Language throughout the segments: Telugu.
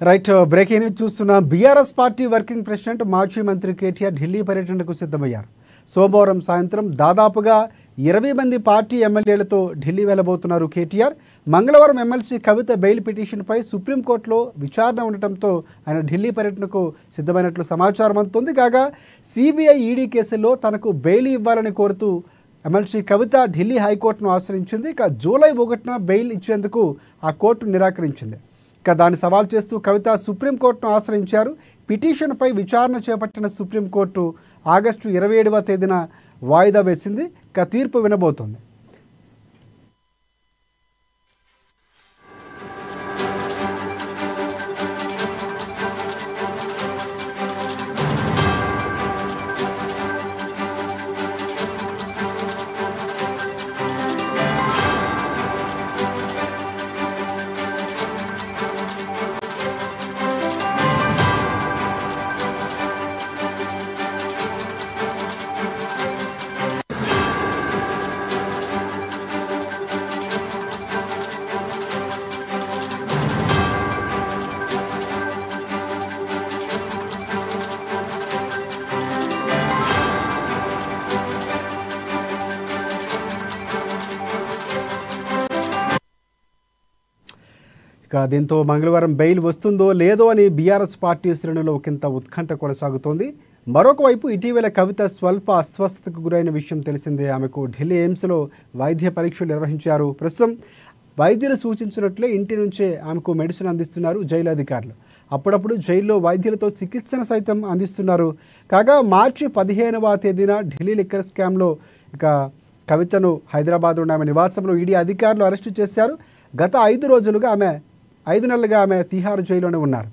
రైట్ బ్రేకింగ్ న్యూస్ చూస్తున్నాం. బీఆర్ఎస్ పార్టీ వర్కింగ్ ప్రెసిడెంట్ మాజీ మంత్రి కేటీఆర్ ఢిల్లీ పర్యటనకు సిద్ధమయ్యారు. సోమవారం సాయంత్రం దాదాపుగా 20 మంది పార్టీ ఎమ్మెల్యేలతో ఢిల్లీ వెళ్లబోతున్నారు కేటీఆర్. మంగళవారం ఎమ్మెల్సీ కవిత బెయిల్ పిటిషన్పై సుప్రీంకోర్టులో విచారణ ఉండటంతో ఆయన ఢిల్లీ పర్యటనకు సిద్ధమైనట్లు సమాచారం అందుతోంది. కాగా సిబిఐ ఈడీ కేసుల్లో తనకు బెయిల్ ఇవ్వాలని కోరుతూ ఎమ్మెల్సీ కవిత ఢిల్లీ హైకోర్టును ఆశ్రయించింది. ఇక జూలై 1న బెయిల్ ఇచ్చేందుకు ఆ కోర్టు నిరాకరించింది. ఇక దాన్ని సవాల్ చేస్తూ కవిత సుప్రీంకోర్టును ఆశ్రయించారు. పిటిషన్పై విచారణ చేపట్టిన సుప్రీంకోర్టు ఆగస్టు 27వ తేదీన వాయిదా వేసింది. ఇక తీర్పు వినబోతోంది. ఇక దీంతో మంగళవారం బెయిల్ వస్తుందో లేదో అని బీఆర్ఎస్ పార్టీ శ్రేణుల్లో ఒకంత ఉత్కంఠ కొనసాగుతోంది. మరొక వైపు ఇటీవల కవిత స్వల్ప అస్వస్థతకు గురైన విషయం తెలిసిందే. ఆమెకు ఢిల్లీ ఎయిమ్స్లో వైద్య పరీక్షలు నిర్వహించారు. ప్రస్తుతం వైద్యులు సూచించినట్లే ఇంటి నుంచే ఆమెకు మెడిసిన్ అందిస్తున్నారు జైలు అధికారులు. అప్పుడప్పుడు జైల్లో వైద్యులతో చికిత్సను సైతం అందిస్తున్నారు. కాగా మార్చి 15వ తేదీన ఢిల్లీ లిక్కర్ స్కామ్లో ఇక కవితను హైదరాబాద్లో ఆమె నివాసంలో ఈడీ అధికారులు అరెస్టు చేశారు. గత 5 నెలలుగా ఆమె తిహార్ జైల్లోనే ఉన్నారు.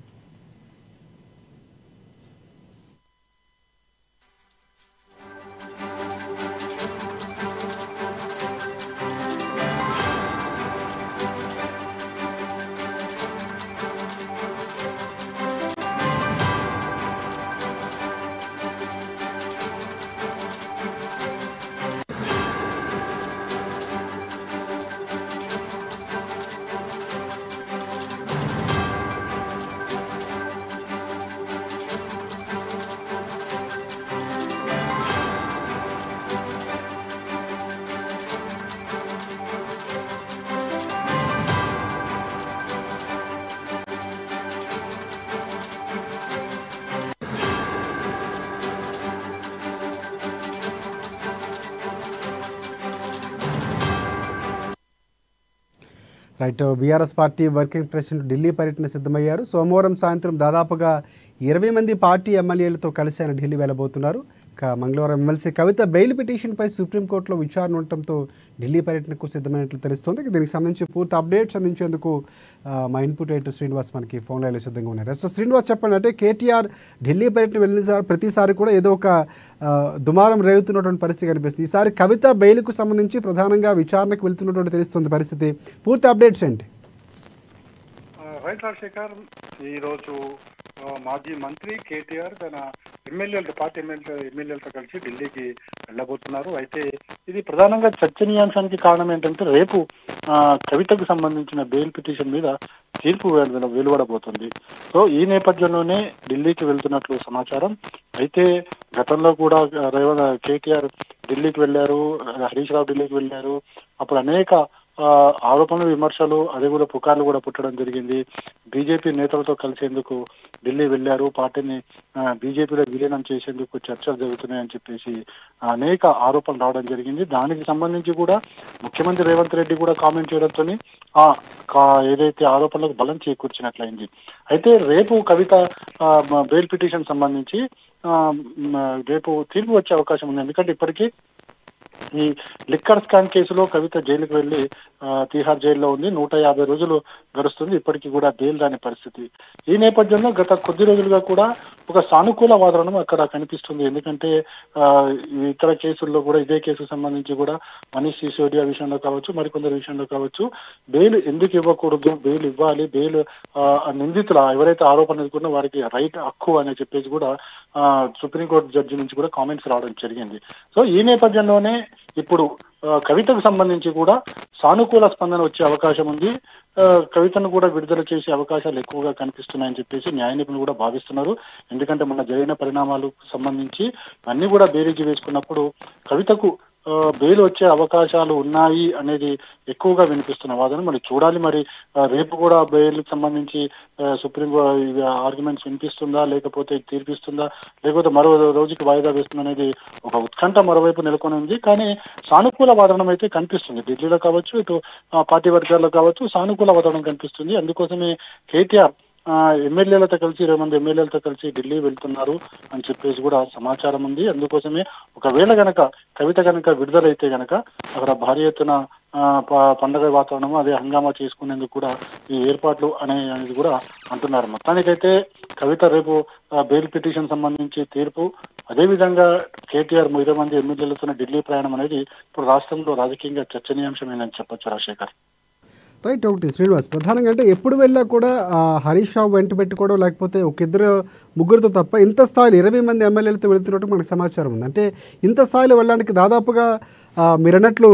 Right BRS party working president Delhi పర్యటన సిద్ధమయ్యారు. సోమవారం సాయంత్రం దాదాపుగా 20 మంది పార్టీ ఎమ్మెల్యేలతో కలిసి ఆయన ఢిల్లీ వెళ్ళబోతున్నారు. ఇక మంగళవారం ఎమ్మెల్సీ కవిత బెయిల్ పిటిషన్పై సుప్రీంకోర్టులో విచారణ ఉండటంతో ఢిల్లీ పర్యటనకు సిద్ధమైనట్లు తెలుస్తోంది. దీనికి సంబంధించి పూర్తి అప్డేట్స్ అందించేందుకు మా ఇన్పుట్ ఎడిటర్ శ్రీనివాస్ మనకి ఫోన్ లైన్లో సిద్ధంగా ఉన్నారు. సో శ్రీనివాస్ చెప్పండి, అంటే కేటీఆర్ ఢిల్లీ పర్యటన వెళ్ళిన ప్రతిసారి కూడా ఏదో ఒక దుమారం రేగుతున్నటువంటి పరిస్థితి కనిపిస్తుంది. ఈసారి కవిత బెయిల్కు సంబంధించి ప్రధానంగా విచారణకు వెళ్తున్నటువంటి తెలుస్తుంది పరిస్థితి. పూర్తి అప్డేట్స్ ఏంటి? రైట్ రాజశేఖర్, ఈరోజు మాజీ మంత్రి కేటీఆర్ తన పార్టీ ఎమ్మెల్యేలతో కలిసి ఢిల్లీకి వెళ్ళబోతున్నారు. అయితే ఇది ప్రధానంగా చర్చనీయాంశానికి కారణం ఏంటంటే రేపు కవితకు సంబంధించిన బెయిల్ పిటిషన్ మీద తీర్పు వెలువడబోతుంది. సో ఈ నేపథ్యంలోనే ఢిల్లీకి వెళ్తున్నట్లు సమాచారం. అయితే గతంలో కూడా కేటీఆర్ ఢిల్లీకి వెళ్ళారు, హరీష్ రావు ఢిల్లీకి వెళ్ళారు. అప్పుడు అనేక ఆరోపణలు, విమర్శలు, అదే కూడా పుకార్లు కూడా పుట్టడం జరిగింది. బీజేపీ నేతలతో కలిసేందుకు ఢిల్లీ వెళ్ళారు, పార్టీని బీజేపీలో విలీనం చేసేందుకు చర్చలు జరుగుతున్నాయని చెప్పేసి అనేక ఆరోపణలు రావడం జరిగింది. దానికి సంబంధించి కూడా ముఖ్యమంత్రి రేవంత్ రెడ్డి కూడా కామెంట్ చేయడంతో ఏదైతే ఆరోపణలకు బలం చేకూర్చినట్లయింది. అయితే రేపు కవిత బెయిల్ పిటిషన్ సంబంధించి రేపు తీర్పు వచ్చే అవకాశం ఉంది. ఎందుకంటే ఇప్పటికీ ఈ లిక్కర్ స్కామ్ కేసులో కవిత జైలుకు వెళ్లి తిహార్ జైల్లో ఉంది. 150 రోజులు గడుస్తుంది. ఇప్పటికీ కూడా బెయిల్ రాని పరిస్థితి. ఈ నేపథ్యంలో గత కొద్ది రోజులుగా కూడా ఒక సానుకూల వాతావరణం అక్కడ కనిపిస్తుంది. ఎందుకంటే ఇతర కేసుల్లో కూడా ఇదే కేసుకు సంబంధించి కూడా మనీష్ సిసోడియా విషయంలో కావచ్చు, మరికొందరి విషయంలో కావచ్చు, బెయిల్ ఎందుకు ఇవ్వకూడదు, బెయిల్ ఇవ్వాలి, బెయిల్ నిందితులు ఎవరైతే ఆరోపణ ఎదుర్కొన్నా వారికి రైట్ హక్కు అని చెప్పేసి కూడా సుప్రీంకోర్టు జడ్జి నుంచి కూడా కామెంట్స్ రావడం జరిగింది. సో ఈ నేపథ్యంలోనే ఇప్పుడు కవితకు సంబంధించి కూడా సానుకూల స్పందన వచ్చే అవకాశం ఉంది. కవితను కూడా విడుదల చేసే అవకాశాలు ఎక్కువగా కనిపిస్తున్నాయని చెప్పేసి న్యాయ నిపుణులు కూడా భావిస్తున్నారు. ఎందుకంటే మొన్న జరిగిన పరిణామాలకు సంబంధించి అన్ని కూడా బేరీజు వేసుకున్నప్పుడు కవితకు బెయిల్ వచ్చే అవకాశాలు ఉన్నాయి అనేది ఎక్కువగా వినిపిస్తున్న వాదన. మరి చూడాలి, మరి రేపు కూడా బెయిల్ సంబంధించి సుప్రీం ఆర్గ్యుమెంట్స్ వినిపిస్తుందా, లేకపోతే తీర్పిస్తుందా, లేకపోతే మరో రోజుకి వాయిదా వేస్తుందా అనేది ఒక ఉత్కంఠ మరోవైపు నెలకొని ఉంది. కానీ సానుకూల వాదనం అయితే కనిపిస్తుంది. ఢిల్లీలో కావచ్చు, ఇటు పార్టీ వర్గాల్లో కావచ్చు, సానుకూల వాదనం కనిపిస్తుంది. అందుకోసమే కేటీఆర్ ఎమ్మెల్యేలతో కలిసి 20 మంది ఎమ్మెల్యేలతో కలిసి ఢిల్లీ వెళ్తున్నారు అని చెప్పేసి కూడా సమాచారం ఉంది. అందుకోసమే ఒకవేళ గనక కవిత గనక విడుదలైతే గనక అక్కడ భారీ ఎత్తున పండగ వాతావరణం, అదే హంగామా చేసుకునేందుకు కూడా ఈ ఏర్పాట్లు అనేది కూడా అంటున్నారు. మొత్తానికైతే కవిత రేపు బెయిల్ పిటిషన్ సంబంధించి తీర్పు, అదేవిధంగా కేటీఆర్ 20 మంది ఎమ్మెల్యేలతో ఢిల్లీ ప్రయాణం అనేది ఇప్పుడు రాష్ట్రంలో రాజకీయంగా చర్చనీయాంశమేనని చెప్పొచ్చు రాజశేఖర్. రైట్. ఒకటి శ్రీనివాస్, ప్రధానంగా అంటే ఎప్పుడు వెళ్ళా కూడా హరీష్ రావు వెంట పెట్టుకోవడం, లేకపోతే ఒక ముగ్గురితో తప్ప ఇంత స్థాయిలో 20 మంది ఎమ్మెల్యేలతో వెళుతున్నట్టు మనకు సమాచారం ఉంది. అంటే ఇంత స్థాయిలో వెళ్ళడానికి దాదాపుగా మీరు అన్నట్లు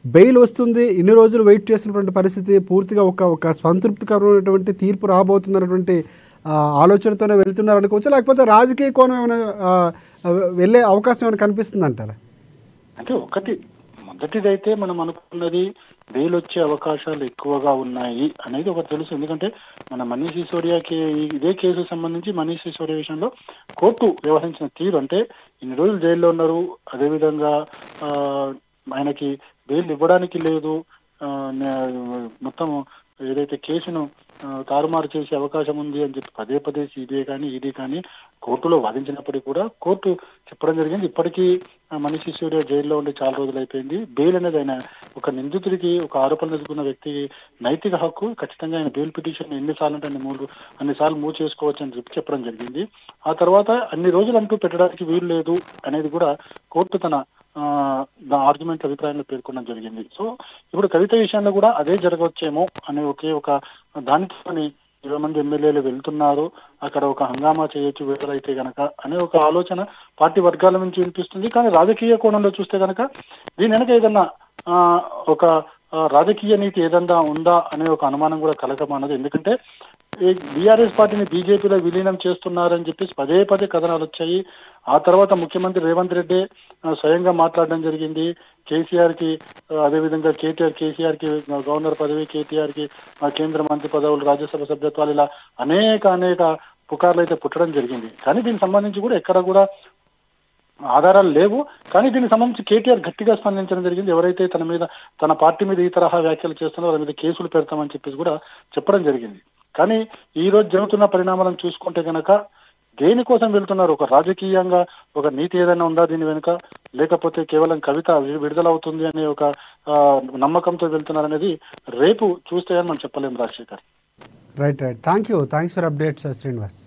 బెయిల్ వస్తుంది, ఇన్ని రోజులు వెయిట్ చేసినటువంటి పరిస్థితి, పూర్తిగా ఒక సంతృప్తికరమైనటువంటి తీర్పు రాబోతుందన్నటువంటి ఆలోచనతోనే వెళ్తున్నారు అనుకోవచ్చు, లేకపోతే రాజకీయ కోణం ఏమైనా వెళ్ళే అవకాశం ఏమైనా కనిపిస్తుంది అంటారా? అంటే మొదటిదైతే మనం అనుకున్నది బెయిల్ వచ్చే అవకాశాలు ఎక్కువగా ఉన్నాయి అనేది ఒకటి తెలుసు. ఎందుకంటే మన మనీష్ సిసోడియాకి ఇదే కేసు సంబంధించి మనీష్ సిసోడియా విషయంలో కోర్టు వ్యవహరించిన తీరు, అంటే ఇన్ని రోజులు జైల్లో ఉన్నారు, అదేవిధంగా ఆయనకి బెయిల్ ఇవ్వడానికి లేదు, మొత్తం ఏదైతే కేసును తారుమారు చేసే అవకాశం ఉంది అని చెప్పి పదే పదే సిబిఐ కానీ ఈడీ కానీ కోర్టులో వాదించినప్పటికీ కూడా కోర్టు చెప్పడం జరిగింది. ఇప్పటికీ మనీష్ సిసోడియా జైల్లో ఉండి చాలా రోజులు అయిపోయింది. బెయిల్ అనేది ఆయన ఒక నిందితుడికి, ఒక ఆరోపణలు ఎదుర్కొన్న వ్యక్తికి నైతిక హక్కు. ఖచ్చితంగా ఆయన బెయిల్ పిటిషన్ ఎన్నిసార్లు అంటే అన్నిసార్లు మూవ్ చేసుకోవచ్చు అని చెప్పడం జరిగింది. ఆ తర్వాత అన్ని రోజులు అంటూ పెట్టడానికి వీలు లేదు అనేది కూడా కోర్టు తన ఆర్గ్యుమెంట్ అభిప్రాయంలో పేర్కొనడం జరిగింది. సో ఇప్పుడు కవిత విషయంలో కూడా అదే జరగవచ్చేమో అనే ఒక దానితో 20 మంది ఎమ్మెల్యేలు వెళ్తున్నారు, అక్కడ ఒక హంగామా చేయొచ్చు విడుదలైతే గనక అనే ఒక ఆలోచన పార్టీ వర్గాల నుంచి వినిపిస్తుంది. కానీ రాజకీయ కోణంలో చూస్తే గనక దీని వెనక ఏదన్నా ఒక రాజకీయ నీతి ఏదన్నా ఉందా అనే ఒక అనుమానం కూడా కలగమానదు. ఎందుకంటే బీఆర్ఎస్ పార్టీని బీజేపీలో విలీనం చేస్తున్నారని చెప్పేసి పదే పదే కథనాలు వచ్చాయి. ఆ తర్వాత ముఖ్యమంత్రి రేవంత్ రెడ్డి స్వయంగా మాట్లాడడం జరిగింది. కేసీఆర్ కి, అదేవిధంగా కేసీఆర్ కి గవర్నర్ పదవి, కేటీఆర్ కి కేంద్ర మంత్రి పదవులు, రాజ్యసభ సభ్యత్వాలు, ఇలా అనేక పుకార్లు అయితే పుట్టడం జరిగింది. కానీ దీనికి సంబంధించి కూడా ఎక్కడ కూడా ఆధారాలు లేవు. కానీ దీనికి సంబంధించి కేటీఆర్ గట్టిగా స్పందించడం జరిగింది. ఎవరైతే తన పార్టీ మీద ఈ తరహా వ్యాఖ్యలు చేస్తున్నారో వాళ్ళ మీద కేసులు పెడతామని చెప్పేసి కూడా చెప్పడం జరిగింది. కానీ ఈ రోజు జరుగుతున్న పరిణామాలను చూసుకుంటే కనుక దేనికోసం వెళ్తున్నారు? ఒక రాజకీయంగా ఒక నీతి ఏదైనా ఉందా దీని వెనుక, లేకపోతే కేవలం కవిత విడుదలవుతుంది అనే ఒక నమ్మకంతో వెళ్తున్నారనేది రేపు చూస్తే అని మనం చెప్పలేము Rajasekhar. Right. Thanks for updates Srinivas.